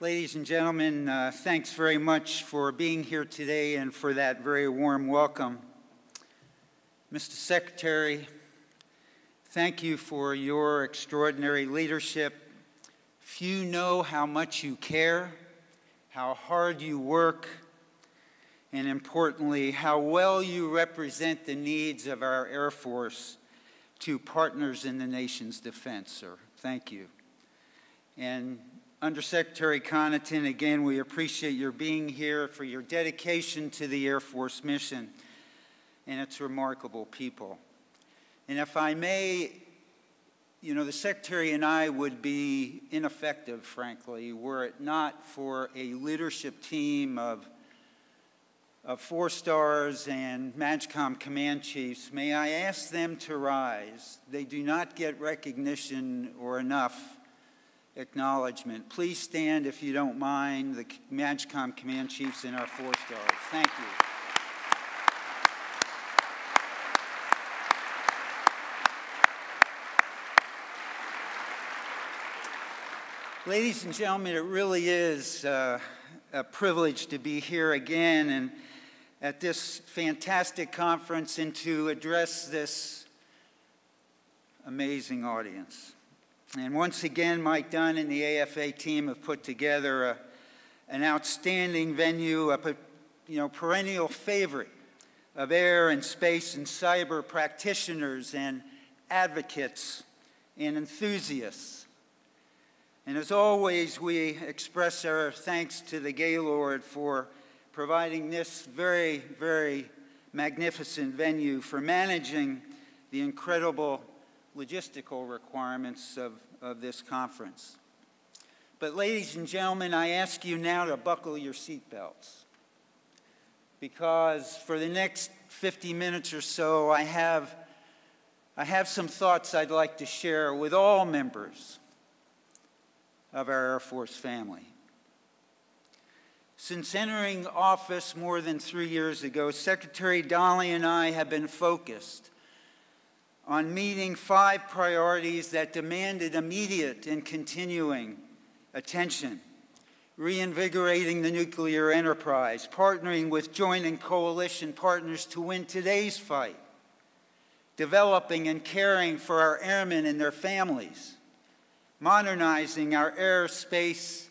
Ladies and gentlemen, thanks very much for being here today and for that very warm welcome. Mr. Secretary, thank you for your extraordinary leadership. Few know how much you care, how hard you work, and importantly, how well you represent the needs of our Air Force to partners in the nation's defense, sir. Thank you. And Undersecretary Connaughton, again, we appreciate your being here, for your dedication to the Air Force mission and its remarkable people. And if I may, the Secretary and I would be ineffective, frankly, were it not for a leadership team of 4 stars and MAJCOM command chiefs. May I ask them to rise? They do not get recognition or enough acknowledgement. Please stand, if you don't mind, the MAJCOM command chiefs and our 4 stars. Thank you. Ladies and gentlemen, it really is a privilege to be here again and at this fantastic conference and to address this amazing audience. And once again, Mike Dunn and the AFA team have put together an outstanding venue, a perennial favorite of air and space and cyber practitioners and advocates and enthusiasts. And as always, we express our thanks to the Gaylord for providing this very, very magnificent venue, for managing the incredible logistical requirements of this conference. But ladies and gentlemen, I ask you now to buckle your seatbelts, because for the next 50 minutes or so, I have some thoughts I'd like to share with all members of our Air Force family. Since entering office more than 3 years ago, Secretary Donnelly and I have been focused on meeting 5 priorities that demanded immediate and continuing attention: reinvigorating the nuclear enterprise, partnering with joint and coalition partners to win today's fight, developing and caring for our airmen and their families, modernizing our air, space,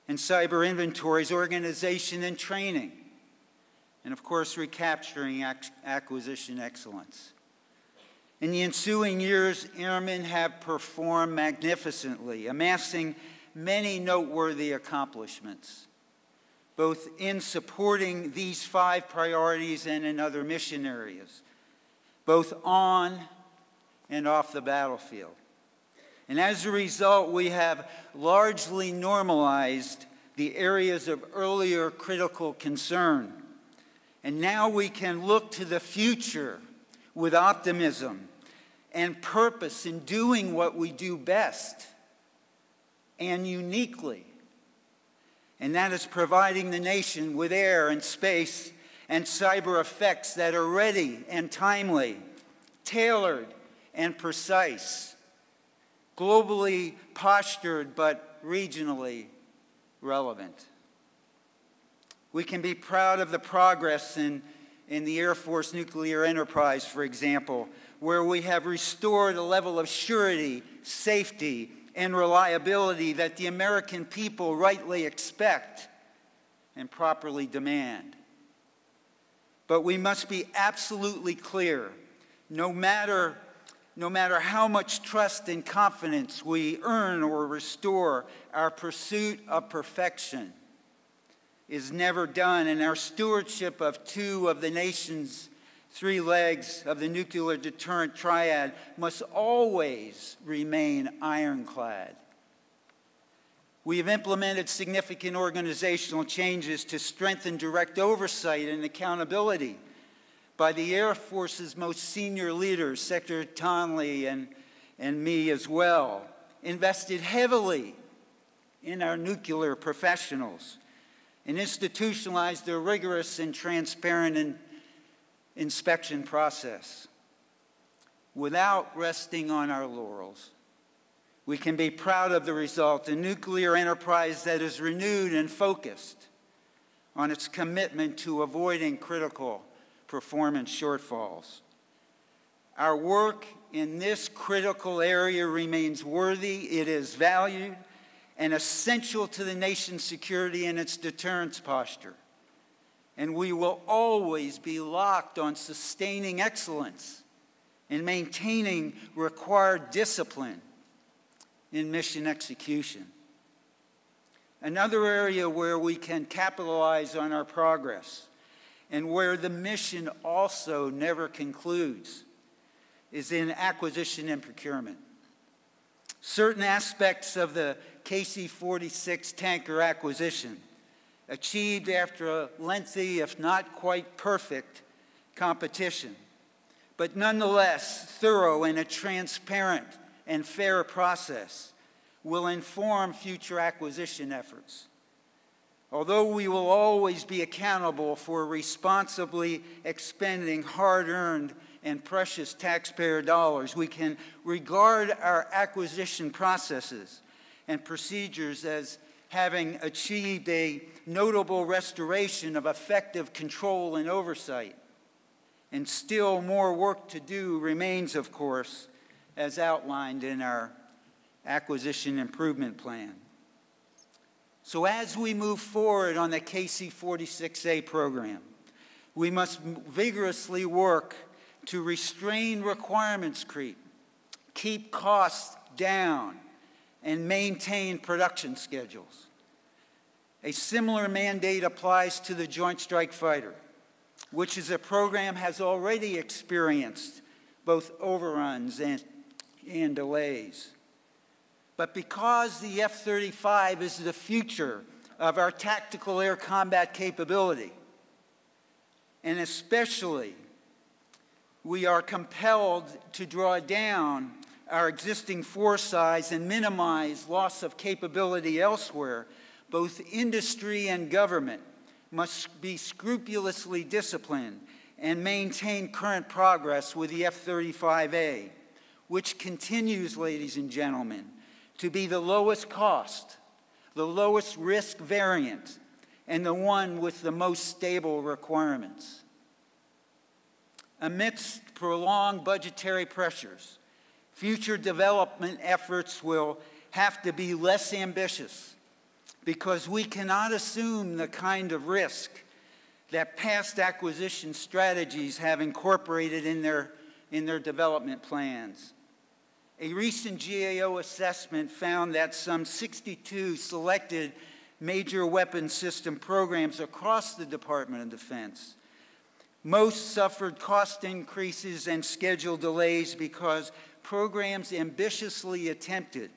and cyber inventories, organization, and training, and of course, recapturing acquisition excellence. In the ensuing years, airmen have performed magnificently, amassing many noteworthy accomplishments, both in supporting these 5 priorities and in other mission areas, both on and off the battlefield. And as a result, we have largely normalized the areas of earlier critical concern. And now we can look to the future with optimism and purpose in doing what we do best and uniquely. And that is providing the nation with air and space and cyber effects that are ready and timely, tailored and precise, globally postured but regionally relevant. We can be proud of the progress in the Air Force nuclear enterprise, for example, where we have restored a level of surety, safety, and reliability that the American people rightly expect and properly demand. But we must be absolutely clear, no matter how much trust and confidence we earn or restore, our pursuit of perfection is never done, and our stewardship of 2 of the nation's 3 legs of the nuclear deterrent triad must always remain ironclad. We have implemented significant organizational changes to strengthen direct oversight and accountability by the Air Force's most senior leaders, Secretary Donnelly and me as well, invested heavily in our nuclear professionals and institutionalized a rigorous and transparent inspection process. Without resting on our laurels, We can be proud of the result, a nuclear enterprise that is renewed and focused on its commitment to avoiding critical performance shortfalls. Our work in this critical area remains worthy. It is valued and essential to the nation's security and its deterrence posture. And we will always be locked on sustaining excellence and maintaining required discipline in mission execution. Another area where we can capitalize on our progress and where the mission also never concludes is in acquisition and procurement. Certain aspects of the KC-46 tanker acquisition, achieved after a lengthy, if not quite perfect, competition, but nonetheless thorough and a transparent and fair process, will inform future acquisition efforts. Although we will always be accountable for responsibly expending hard-earned and precious taxpayer dollars, we can regard our acquisition processes and procedures as having achieved a notable restoration of effective control and oversight. And still more work to do remains, of course, as outlined in our acquisition improvement plan. So as we move forward on the KC-46A program, we must vigorously work to restrain requirements creep, keep costs down, and maintain production schedules. A similar mandate applies to the Joint Strike Fighter, which is a program has already experienced both overruns and delays. But because the F-35 is the future of our tactical air combat capability, and especially we are compelled to draw down our existing force size and minimize loss of capability elsewhere, both industry and government must be scrupulously disciplined and maintain current progress with the F-35A, which continues, ladies and gentlemen, to be the lowest cost, the lowest risk variant, and the one with the most stable requirements. Amidst prolonged budgetary pressures, future development efforts will have to be less ambitious because we cannot assume the kind of risk that past acquisition strategies have incorporated in their development plans. A recent GAO assessment found that some 62 selected major weapons system programs across the Department of Defense, most suffered cost increases and schedule delays because programs ambitiously attempted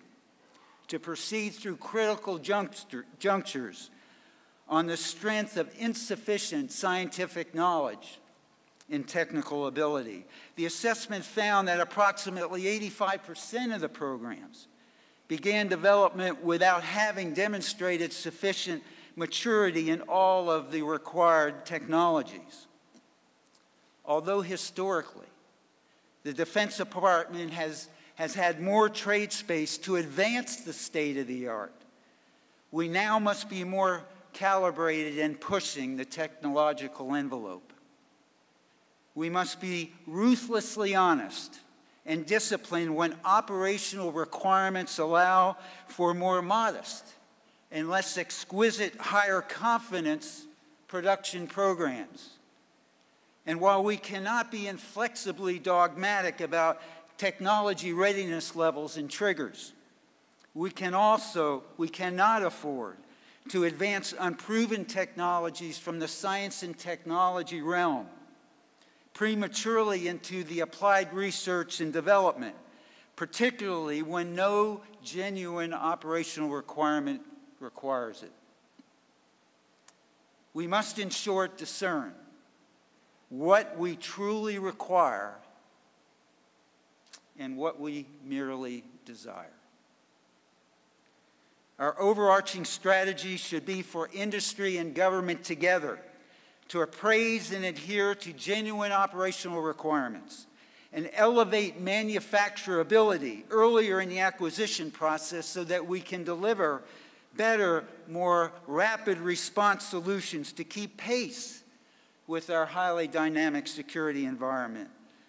to proceed through critical junctures on the strength of insufficient scientific knowledge and technical ability. The assessment found that approximately 85% of the programs began development without having demonstrated sufficient maturity in all of the required technologies. Although historically, the Defense Department has had more trade space to advance the state of the art, we now must be more calibrated in pushing the technological envelope. We must be ruthlessly honest and disciplined when operational requirements allow for more modest and less exquisite, higher confidence production programs. And while we cannot be inflexibly dogmatic about technology readiness levels and triggers, we cannot afford to advance unproven technologies from the science and technology realm prematurely into the applied research and development, particularly when no genuine operational requirement requires it. We must, in short, discern what we truly require and what we merely desire. Our overarching strategy should be for industry and government together to appraise and adhere to genuine operational requirements and elevate manufacturability earlier in the acquisition process so that we can deliver better, more rapid response solutions to keep pace with our highly dynamic security environment.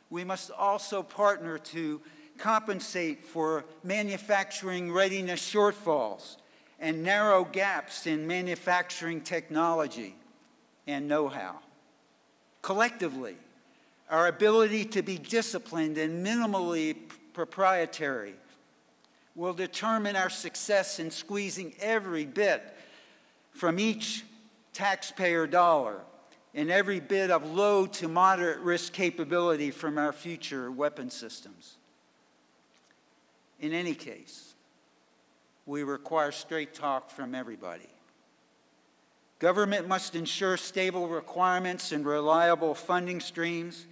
We must also partner to compensate for manufacturing readiness shortfalls and narrow gaps in manufacturing technology and know-how. Collectively, our ability to be disciplined and minimally proprietary will determine our success in squeezing every bit from each taxpayer dollar and every bit of low to moderate risk capability from our future weapon systems. In any case, we require straight talk from everybody. Government must ensure stable requirements and reliable funding streams,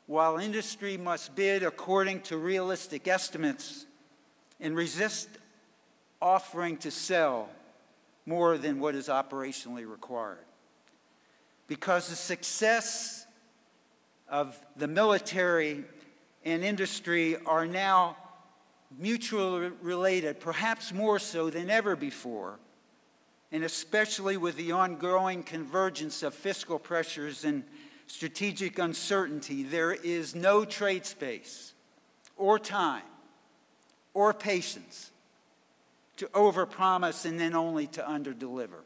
while industry must bid according to realistic estimates and resist offering to sell more than what is operationally required. Because the success of the military and industry are now mutually related, perhaps more so than ever before, and especially with the ongoing convergence of fiscal pressures and strategic uncertainty, there is no trade space or time or patience to overpromise and then only to underdeliver.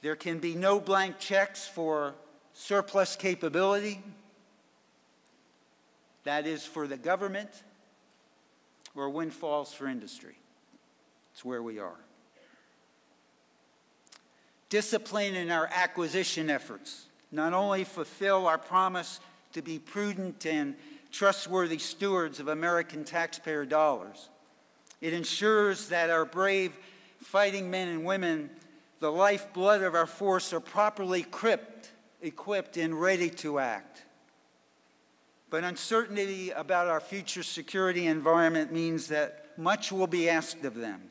There can be no blank checks for surplus capability, that is for the government, or windfalls for industry. It's where we are. Discipline in our acquisition efforts not only fulfill our promise to be prudent and trustworthy stewards of American taxpayer dollars, it ensures that our brave fighting men and women, the lifeblood of our force, are properly equipped and ready to act. But uncertainty about our future security environment means that much will be asked of them.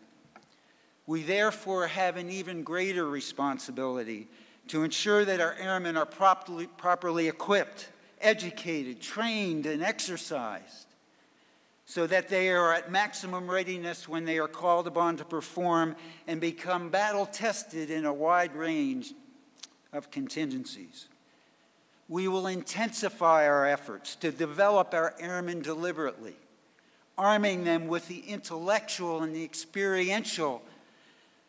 We therefore have an even greater responsibility to ensure that our airmen are properly equipped, educated, trained, and exercised, so that they are at maximum readiness when they are called upon to perform and become battle-tested in a wide range of contingencies. We will intensify our efforts to develop our airmen deliberately, arming them with the intellectual and the experiential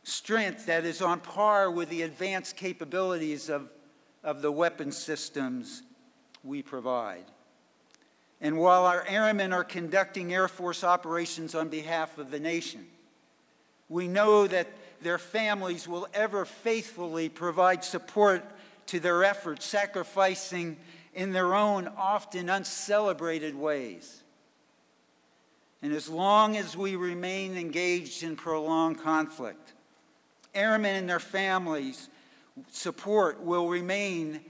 strength that is on par with the advanced capabilities of the weapon systems we provide. And while our airmen are conducting Air Force operations on behalf of the nation, we know that their families will ever faithfully provide support to their efforts, sacrificing in their own often uncelebrated ways. And as long as we remain engaged in prolonged conflict, airmen and their families' support will remain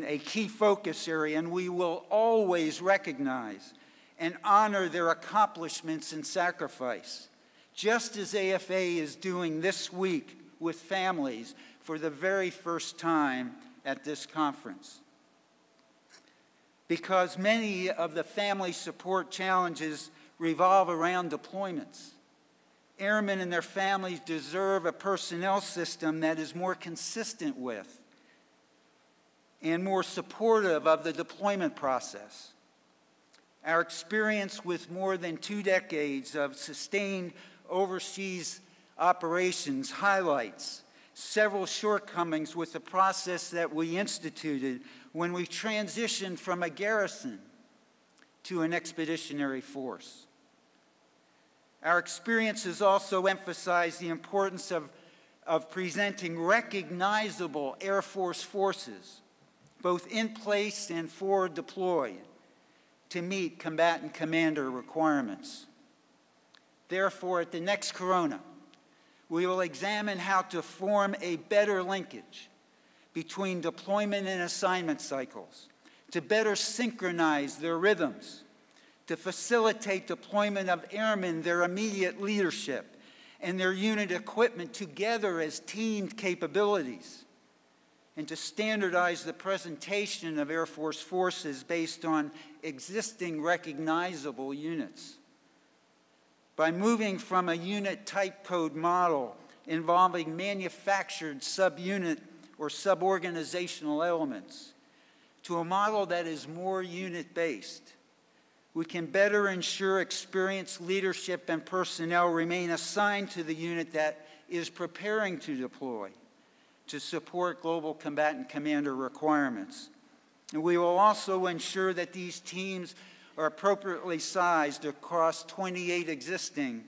a key focus area, and we will always recognize and honor their accomplishments and sacrifice, just as AFA is doing this week with families for the very first time at this conference. Because many of the family support challenges revolve around deployments, airmen and their families deserve a personnel system that is more consistent with and more supportive of the deployment process. Our experience with more than 2 decades of sustained overseas operations highlights several shortcomings with the process that we instituted when we transitioned from a garrison to an expeditionary force. Our experience has also emphasized the importance of presenting recognizable Air Force forces, both in place and forward deployed, to meet combatant commander requirements. Therefore, at the next Corona, we will examine how to form a better linkage between deployment and assignment cycles, to better synchronize their rhythms, to facilitate deployment of airmen, their immediate leadership, and their unit equipment together as teamed capabilities, and to standardize the presentation of Air Force forces based on existing recognizable units. By moving from a unit type code model involving manufactured subunit or suborganizational elements to a model that is more unit-based, we can better ensure experienced leadership and personnel remain assigned to the unit that is preparing to deploy to support global combatant commander requirements. And we will also ensure that these teams are appropriately sized across 28 existing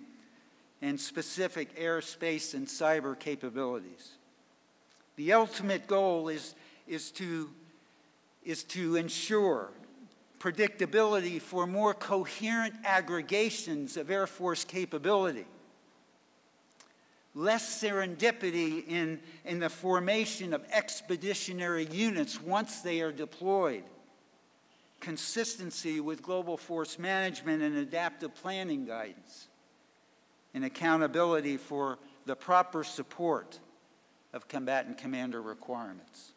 and specific airspace and cyber capabilities. The ultimate goal is to ensure predictability for more coherent aggregations of Air Force capability, less serendipity in the formation of expeditionary units once they are deployed, consistency with global force management and adaptive planning guidance, and accountability for the proper support of combatant commander requirements.